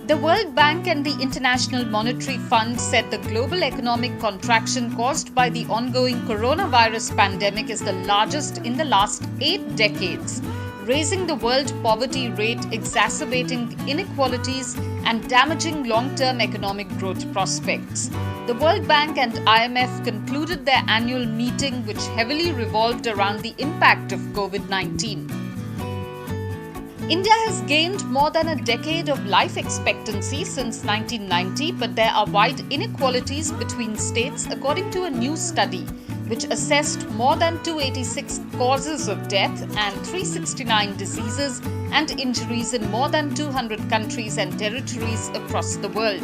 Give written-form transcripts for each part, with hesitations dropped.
The World Bank and the International Monetary Fund said the global economic contraction caused by the ongoing coronavirus pandemic is the largest in the last 8 decades, raising the world poverty rate, exacerbating inequalities, and damaging long-term economic growth prospects. The World Bank and IMF concluded their annual meeting, which heavily revolved around the impact of COVID-19. India has gained more than a decade of life expectancy since 1990, but there are wide inequalities between states according to a new study, which assessed more than 286 causes of death and 369 diseases and injuries in more than 200 countries and territories across the world.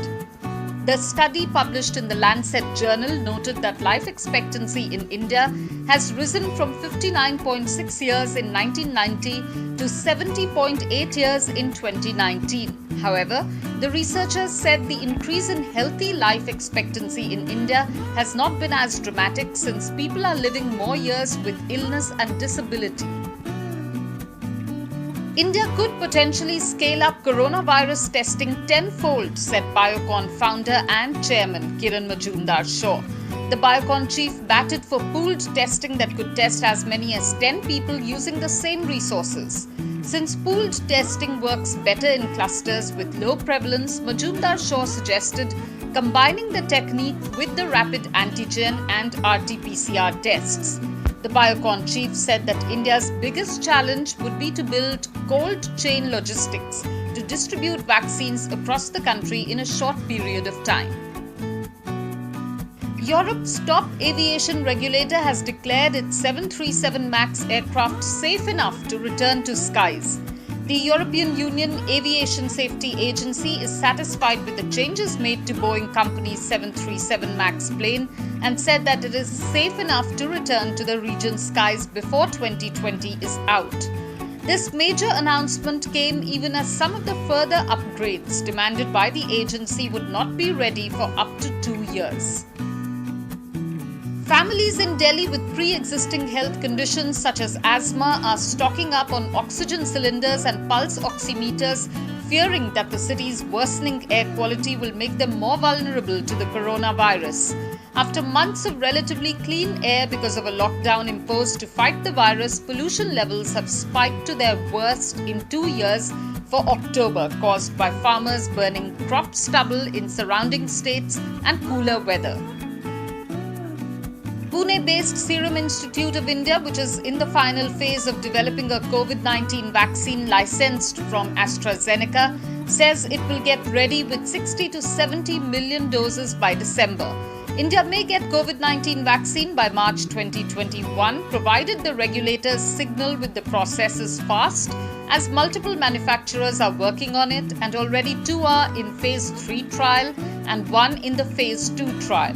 The study, published in the Lancet journal, noted that life expectancy in India has risen from 59.6 years in 1990 to 70.8 years in 2019. However, the researchers said the increase in healthy life expectancy in India has not been as dramatic since people are living more years with illness and disability. India could potentially scale up coronavirus testing tenfold, said Biocon founder and Chairman Kiran Mazumdar-Shaw. The Biocon chief batted for pooled testing that could test as many as 10 people using the same resources. Since pooled testing works better in clusters with low prevalence, Mazumdar-Shaw suggested combining the technique with the rapid antigen and RT-PCR tests. The Biocon chief said that India's biggest challenge would be to build cold chain logistics to distribute vaccines across the country in a short period of time. Europe's top aviation regulator has declared its 737 MAX aircraft safe enough to return to skies. The European Union Aviation Safety Agency is satisfied with the changes made to Boeing company's 737 MAX plane and said that it is safe enough to return to the region's skies before 2020 is out. This major announcement came even as some of the further upgrades demanded by the agency would not be ready for up to 2 years. Families in Delhi with pre-existing health conditions such as asthma are stocking up on oxygen cylinders and pulse oximeters, fearing that the city's worsening air quality will make them more vulnerable to the coronavirus. After months of relatively clean air because of a lockdown imposed to fight the virus, pollution levels have spiked to their worst in 2 years for October, caused by farmers burning crop stubble in surrounding states and cooler weather. Pune-based Serum Institute of India, which is in the final phase of developing a COVID-19 vaccine licensed from AstraZeneca, says it will get ready with 60 to 70 million doses by December. India may get COVID-19 vaccine by March 2021, provided the regulators signal with the process is fast, as multiple manufacturers are working on it and already 2 are in phase 3 trial and 1 in the phase 2 trial.